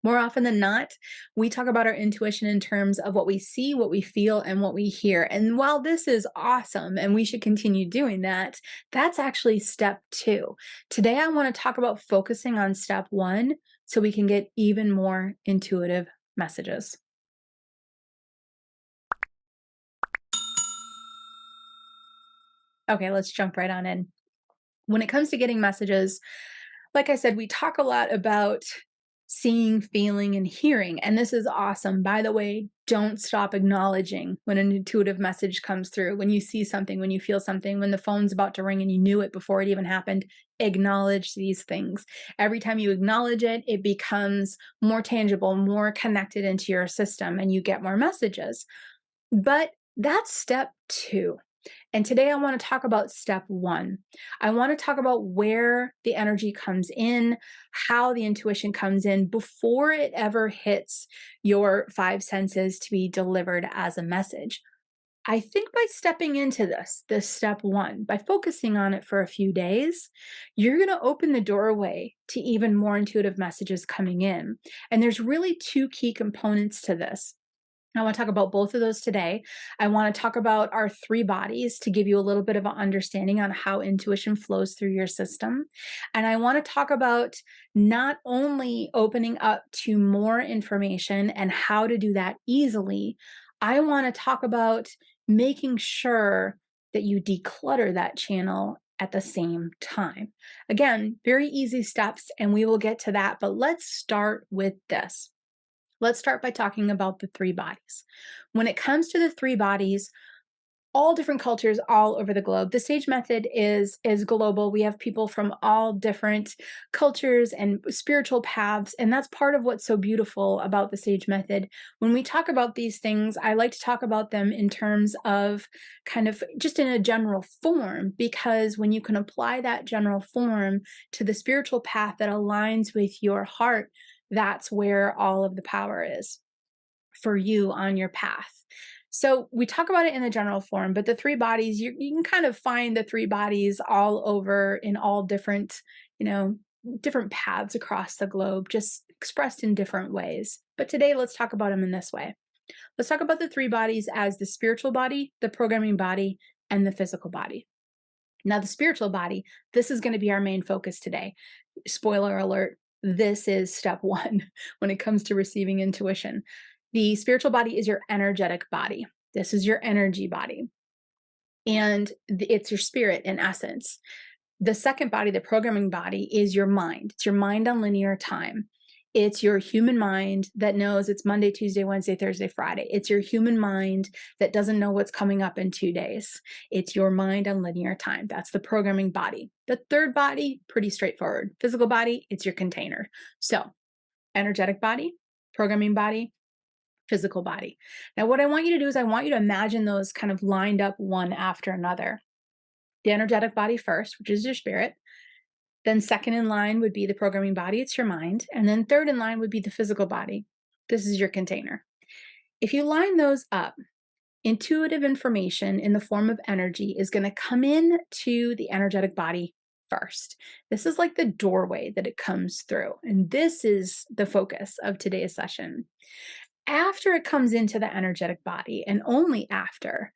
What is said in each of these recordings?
More often than not, we talk about our intuition in terms of what we see, what we feel, and what we hear. And while this is awesome and we should continue doing that, that's actually step two. Today, I want to talk about focusing on step one so we can get even more intuitive messages. Okay, let's jump right on in. When it comes to getting messages, like I said, we talk a lot about seeing, feeling, and hearing. And this is awesome. By the way, don't stop acknowledging when an intuitive message comes through. When you see something, when you feel something, when the phone's about to ring and you knew it before it even happened, acknowledge these things. Every time you acknowledge it, it becomes more tangible, more connected into your system, and you get more messages. But that's step two. And today I want to talk about step one. I want to talk about where the energy comes in, how the intuition comes in before it ever hits your five senses to be delivered as a message. I think by stepping into this step one, by focusing on it for a few days, you're going to open the doorway to even more intuitive messages coming in. And there's really two key components to this. I want to talk about both of those today. I want to talk about our three bodies to give you a little bit of an understanding on how intuition flows through your system. And I want to talk about not only opening up to more information and how to do that easily, I want to talk about making sure that you declutter that channel at the same time. Again, very easy steps, and we will get to that. But let's start with this. Let's start by talking about the three bodies. When it comes to the three bodies, all different cultures all over the globe. The Sage method is global. We have people from all different cultures and spiritual paths, and that's part of what's so beautiful about the Sage method. When we talk about these things, I like to talk about them in terms of kind of just in a general form, because when you can apply that general form to the spiritual path that aligns with your heart, that's where all of the power is for you on your path. So we talk about it in the general form, but the three bodies, you can kind of find the three bodies all over in all different, you know, different paths across the globe, just expressed in different ways. But today, let's talk about them in this way. Let's talk about the three bodies as the spiritual body, the programming body, and the physical body. Now, the spiritual body, this is going to be our main focus today. Spoiler alert, this is step one when it comes to receiving intuition. The spiritual body is your energetic body. This is your energy body. And it's your spirit in essence. The second body, the programming body, is your mind. It's your mind on linear time. It's your human mind that knows it's Monday, Tuesday, Wednesday, Thursday, Friday. It's your human mind that doesn't know what's coming up in 2 days. It's your mind on linear time. That's the programming body. The third body, pretty straightforward. Physical body, it's your container. So, energetic body, programming body, physical body. Now, what I want you to do is I want you to imagine those kind of lined up one after another. The energetic body first, which is your spirit. Then second in line would be the programming body, it's your mind. And then third in line would be the physical body. This is your container. If you line those up, intuitive information in the form of energy is going to come in to the energetic body first. This is like the doorway that it comes through. And this is the focus of today's session. After it comes into the energetic body, and only after,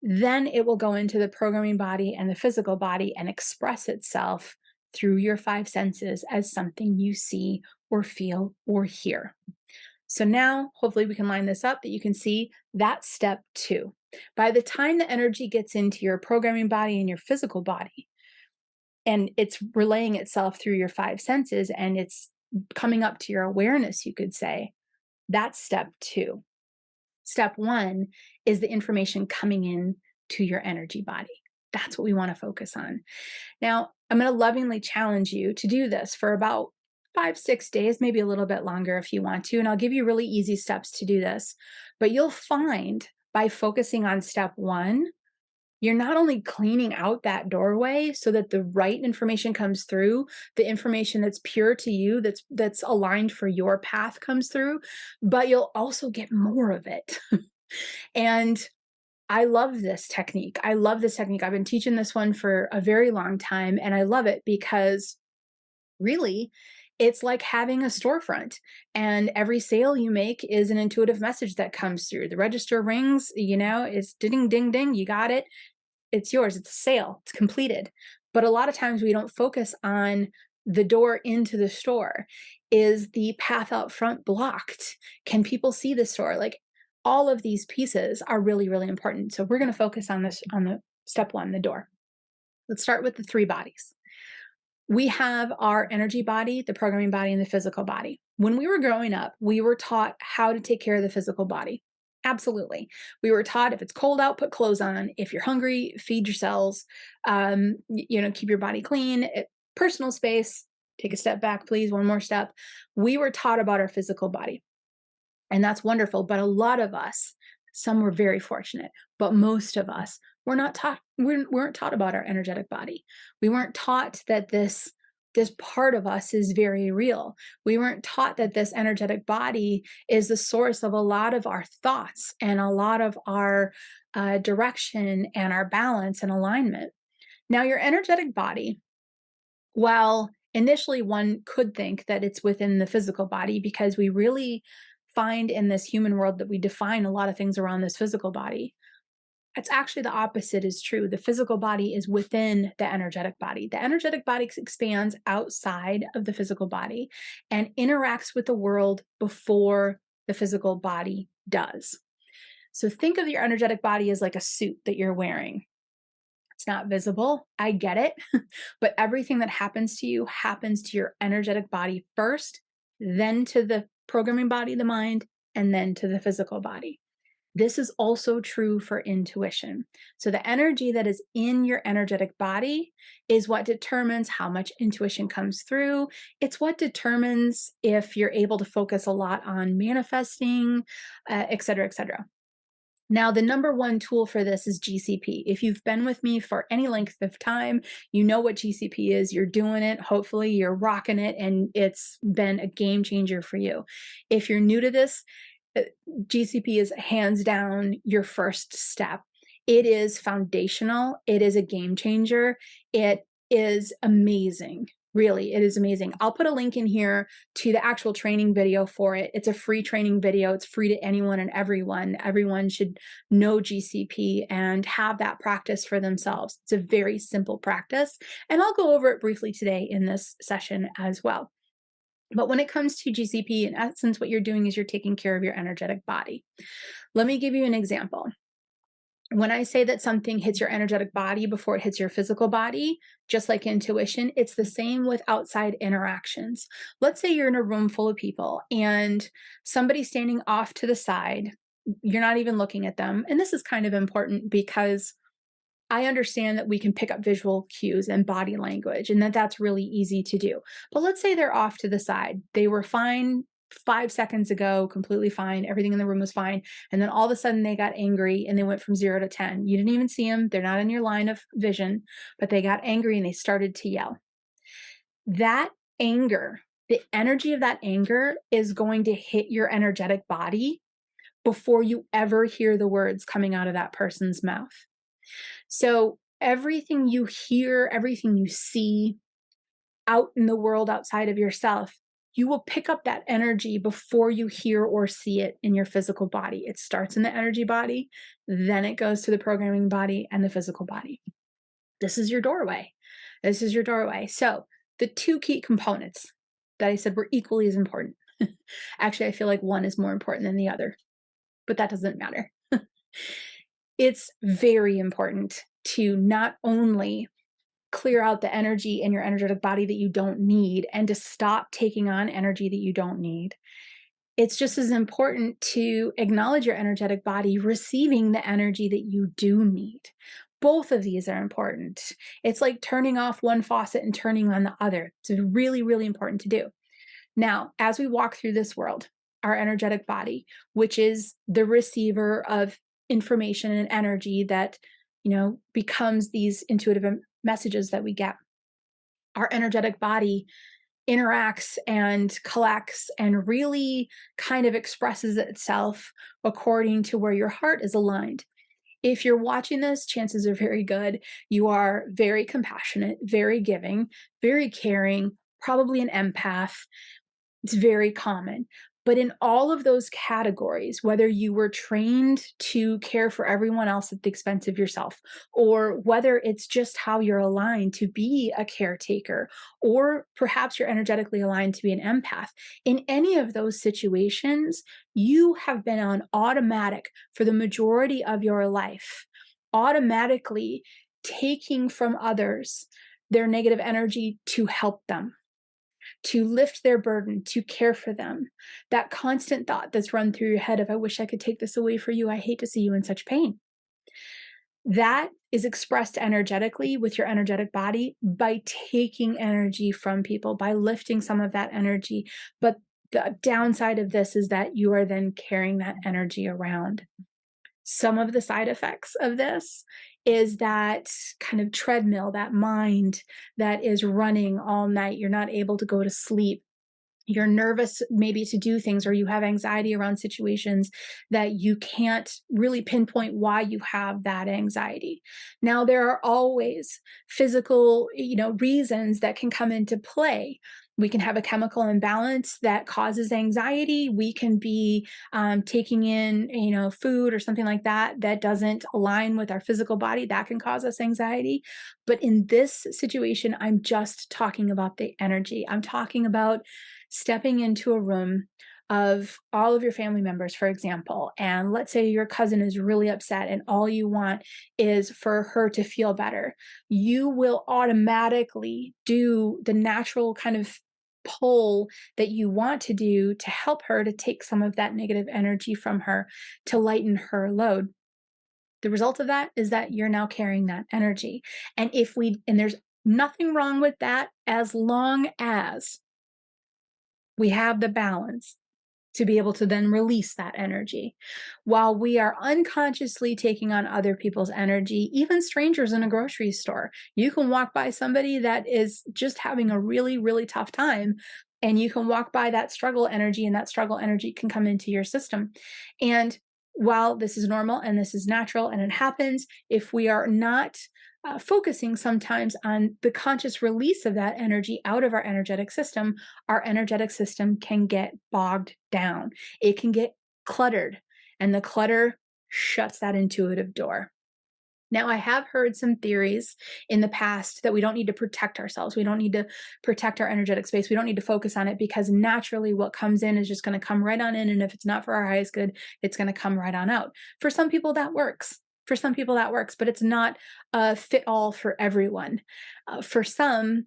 then it will go into the programming body and the physical body and express itself through your five senses as something you see or feel or hear. So now, hopefully, we can line this up that you can see that's step two. By the time the energy gets into your programming body and your physical body, and it's relaying itself through your five senses and it's coming up to your awareness, you could say, that's step two. Step one is the information coming in to your energy body. That's what we want to focus on. Now, I'm going to lovingly challenge you to do this for about 5, 6 days, maybe a little bit longer if you want to. And I'll give you really easy steps to do this. But you'll find by focusing on step one, you're not only cleaning out that doorway so that the right information comes through, the information that's pure to you, that's aligned for your path comes through, but you'll also get more of it. And I love this technique. I love this technique. I've been teaching this one for a very long time, and I love it because really It's like having a storefront, and every sale you make is an intuitive message that comes through. The register rings, it's ding, ding, ding, you got it. It's yours. It's a sale. It's completed. But a lot of times we don't focus on the door into the store. Is the path out front blocked? Can people see the store? Like, all of these pieces are really, really important. So we're going to focus on this on the step one, the door. Let's start with the three bodies. We have our energy body, the programming body, and the physical body. When we were growing up, we were taught how to take care of the physical body. Absolutely. We were taught if it's cold out, put clothes on. If you're hungry, feed your cells. Keep your body clean. Personal space. Take a step back, please. One more step. We were taught about our physical body, and that's wonderful. But a lot of us, some were very fortunate, but most of us were not taught. We weren't taught about our energetic body. We weren't taught that this part of us is very real. We weren't taught that this energetic body is the source of a lot of our thoughts and a lot of our direction and our balance and alignment. Now, your energetic body, while initially one could think that it's within the physical body, because we really find in this human world that we define a lot of things around this physical body. It's actually the opposite is true. The physical body is within the energetic body. The energetic body expands outside of the physical body and interacts with the world before the physical body does. So think of your energetic body as like a suit that you're wearing. It's not visible. I get it. But everything that happens to you happens to your energetic body first, then to the programming body, the mind, and then to the physical body. This is also true for intuition. So the energy that is in your energetic body is what determines how much intuition comes through. It's what determines if you're able to focus a lot on manifesting, et cetera, et cetera. Now, the number one tool for this is GCP. If you've been with me for any length of time, you know what GCP is. You're doing it. Hopefully, you're rocking it, and it's been a game changer for you. If you're new to this, GCP is hands down your first step. It is foundational. It is a game changer. It is amazing. Really, it is amazing. I'll put a link in here to the actual training video for it. It's a free training video. It's free to anyone and everyone. Everyone should know GCP and have that practice for themselves. It's a very simple practice, and I'll go over it briefly today in this session as well. But when it comes to GCP, in essence, what you're doing is you're taking care of your energetic body. Let me give you an example. When I say that something hits your energetic body before it hits your physical body, just like intuition, it's the same with outside interactions. Let's say you're in a room full of people and somebody's standing off to the side. You're not even looking at them. And this is kind of important because I understand that we can pick up visual cues and body language, and that that's really easy to do. But let's say they're off to the side. They were fine 5 seconds ago, completely fine. Everything in the room was fine. And then all of a sudden they got angry and they went from 0 to 10. You didn't even see them. They're not in your line of vision, but they got angry and they started to yell. That anger, the energy of that anger is going to hit your energetic body before you ever hear the words coming out of that person's mouth. So everything you hear, everything you see out in the world outside of yourself, you will pick up that energy before you hear or see it in your physical body. It starts in the energy body, then it goes to the programming body and the physical body. This is your doorway. This is your doorway. So the two key components that I said were equally as important. Actually, I feel like one is more important than the other, but that doesn't matter. It's very important to not only clear out the energy in your energetic body that you don't need and to stop taking on energy that you don't need. It's just as important to acknowledge your energetic body receiving the energy that you do need. Both of these are important. It's like turning off one faucet and turning on the other. It's really, really important to do. Now, as we walk through this world, our energetic body, which is the receiver of information and energy that, becomes these intuitive messages that we get. Our energetic body interacts and collects and really kind of expresses itself according to where your heart is aligned. If you're watching this, chances are very good you are very compassionate, very giving, very caring, probably an empath. It's very common. But in all of those categories, whether you were trained to care for everyone else at the expense of yourself, or whether it's just how you're aligned to be a caretaker, or perhaps you're energetically aligned to be an empath, in any of those situations, you have been on automatic for the majority of your life, automatically taking from others their negative energy to help them, to lift their burden, to care for them. That constant thought that's run through your head of, I wish I could take this away for you. I hate to see you in such pain. That is expressed energetically with your energetic body by taking energy from people, by lifting some of that energy. But the downside of this is that you are then carrying that energy around. Some of the side effects of this is that kind of treadmill, that mind that is running all night. You're not able to go to sleep. You're nervous maybe to do things, or you have anxiety around situations that you can't really pinpoint why you have that anxiety. Now, there are always physical, reasons that can come into play. We can have a chemical imbalance that causes anxiety. We can be taking in, food or something like that that doesn't align with our physical body. That can cause us anxiety. But in this situation, I'm just talking about the energy. I'm talking about stepping into a room of all of your family members, for example, and let's say your cousin is really upset and all you want is for her to feel better, you will automatically do the natural kind of pull that you want to do to help her to take some of that negative energy from her to lighten her load. The result of that is that you're now carrying that energy. And there's nothing wrong with that as long as we have the balance to be able to then release that energy. While we are unconsciously taking on other people's energy, even strangers in a grocery store, you can walk by somebody that is just having a really, really tough time. And you can walk by that struggle energy, and that struggle energy can come into your system. And while this is normal and this is natural and it happens, if we are not focusing sometimes on the conscious release of that energy out of our energetic system can get bogged down. It can get cluttered, and the clutter shuts that intuitive door. Now, I have heard some theories in the past that we don't need to protect ourselves. We don't need to protect our energetic space. We don't need to focus on it because naturally what comes in is just going to come right on in. And if it's not for our highest good, it's going to come right on out. For some people, that works. For some people, that works, but it's not a fit all for everyone. For some,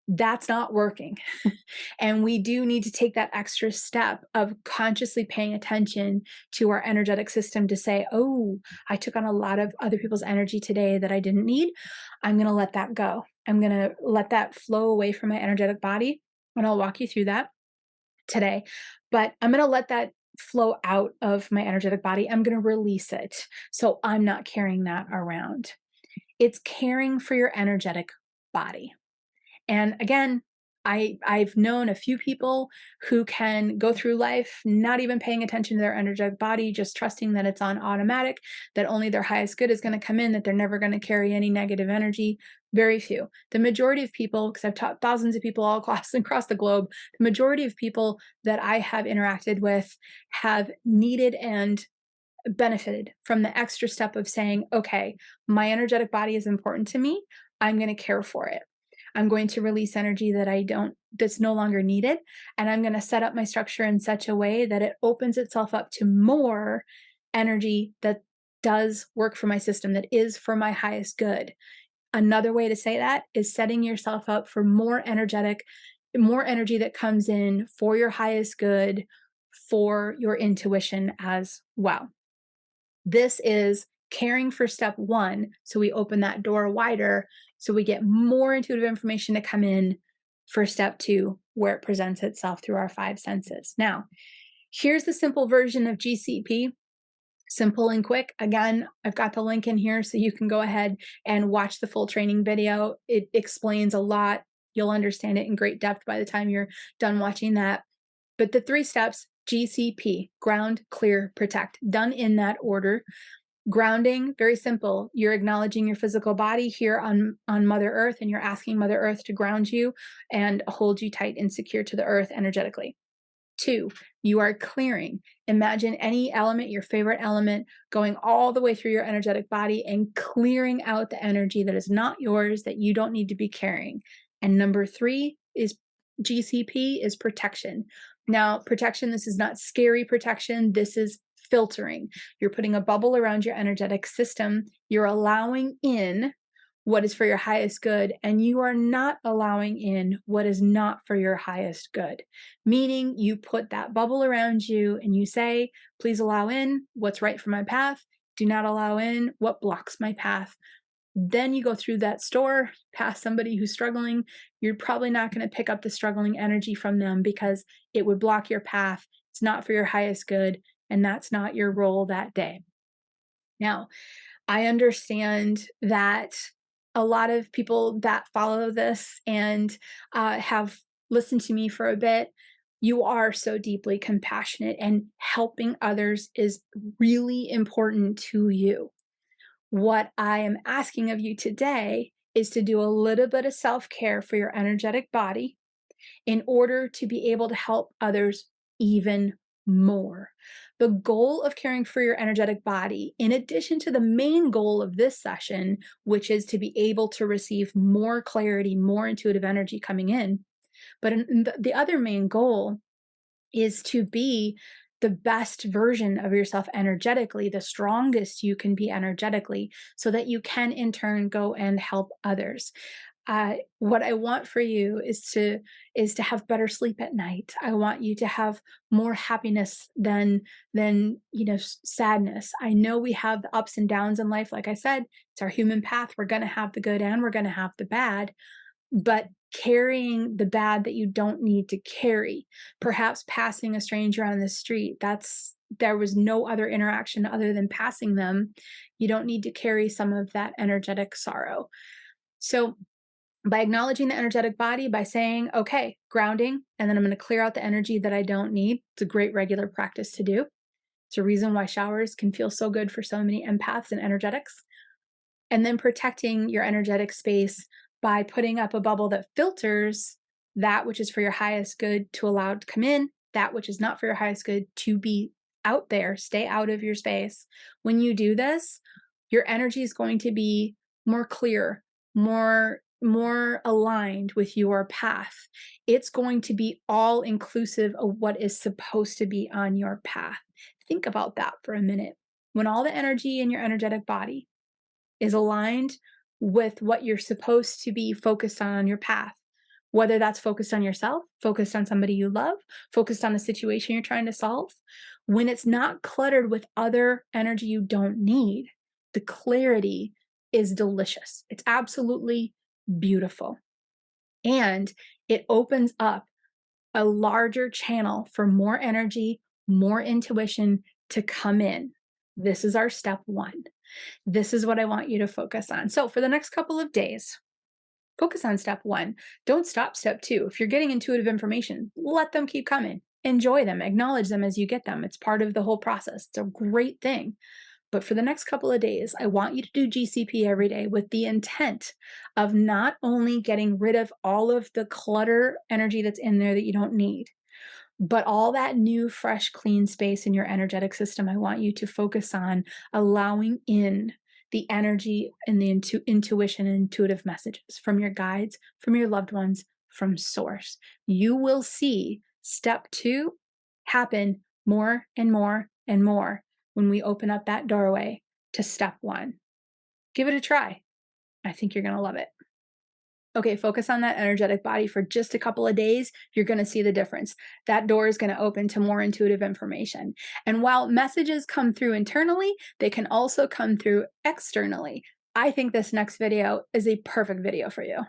that's not working. And we do need to take that extra step of consciously paying attention to our energetic system to say, oh, I took on a lot of other people's energy today that I didn't need. I'm going to let that go. I'm going to let that flow away from my energetic body. And I'll walk you through that today. But I'm going to let that flow out of my energetic body. I'm going to release it. So I'm not carrying that around. It's caring for your energetic body. And again, I've known a few people who can go through life not even paying attention to their energetic body, just trusting that it's on automatic, that only their highest good is going to come in, that they're never going to carry any negative energy. Very few. The majority of people, because I've taught thousands of people all across the globe, the majority of people that I have interacted with have needed and benefited from the extra step of saying, okay, my energetic body is important to me. I'm going to care for it. I'm going to release energy that's no longer needed. And I'm going to set up my structure in such a way that it opens itself up to more energy that does work for my system, that is for my highest good. Another way to say that is setting yourself up for more energy that comes in for your highest good, for your intuition as well. This is caring for step one. So we open that door wider so we get more intuitive information to come in for step two, where it presents itself through our five senses. Now, here's the simple version of GCP. Simple and quick. Again, I've got the link in here so you can go ahead and watch the full training video. It explains a lot. You'll understand it in great depth by the time you're done watching that. But the 3 steps: GCP, ground, clear, protect, done in that order. Grounding, very simple. You're acknowledging your physical body here on Mother Earth, and you're asking Mother Earth to ground you and hold you tight and secure to the earth energetically. Two, you are clearing. Imagine any element, your favorite element, going all the way through your energetic body and clearing out the energy that is not yours, that you don't need to be carrying. And number three is GCP, is protection. Now, protection, this is not scary protection. This is filtering. You're putting a bubble around your energetic system. You're allowing in what is for your highest good, and you are not allowing in what is not for your highest good. Meaning, you put that bubble around you and you say, please allow in what's right for my path. Do not allow in what blocks my path. Then you go through that store, past somebody who's struggling. You're probably not going to pick up the struggling energy from them because it would block your path. It's not for your highest good, and that's not your role that day. Now, I understand that a lot of people that follow this and have listened to me for a bit, you are so deeply compassionate, and helping others is really important to you. What I am asking of you today is to do a little bit of self care for your energetic body in order to be able to help others even more. The goal of caring for your energetic body, in addition to the main goal of this session, which is to be able to receive more clarity, more intuitive energy coming in, but the other main goal is to be the best version of yourself energetically, the strongest you can be energetically, so that you can in turn go and help others. What I want for you is to have better sleep at night. I want you to have more happiness than sadness. I know we have the ups and downs in life. Like I said, it's our human path. We're going to have the good and we're going to have the bad, but carrying the bad that you don't need to carry, perhaps passing a stranger on the street, there was no other interaction other than passing them. You don't need to carry some of that energetic sorrow. So by acknowledging the energetic body, by saying, okay, grounding, and then I'm going to clear out the energy that I don't need. It's a great regular practice to do. It's a reason why showers can feel so good for so many empaths and energetics. And then protecting your energetic space by putting up a bubble that filters that which is for your highest good to allow it to come in, that which is not for your highest good to be out there, stay out of your space. When you do this, your energy is going to be more clear, more aligned with your path. It's going to be all inclusive of what is supposed to be on your path. Think about that for a minute. When all the energy in your energetic body is aligned with what you're supposed to be focused on your path, whether that's focused on yourself, focused on somebody you love, focused on the situation you're trying to solve, when it's not cluttered with other energy you don't need, the clarity is delicious. It's absolutely beautiful. And it opens up a larger channel for more energy, more intuition to come in. This is our step one. This is what I want you to focus on. So for the next couple of days, focus on step one. Don't stop step two. If you're getting intuitive information, let them keep coming. Enjoy them, acknowledge them as you get them. It's part of the whole process. It's a great thing. But for the next couple of days, I want you to do GCP every day with the intent of not only getting rid of all of the clutter energy that's in there that you don't need, but all that new, fresh, clean space in your energetic system. I want you to focus on allowing in the energy and the intuition and intuitive messages from your guides, from your loved ones, from source. You will see step two happen more and more and more when we open up that doorway to step one. Give it a try. I think you're going to love it. Okay, focus on that energetic body for just a couple of days. You're going to see the difference. That door is going to open to more intuitive information. And while messages come through internally, they can also come through externally. I think this next video is a perfect video for you.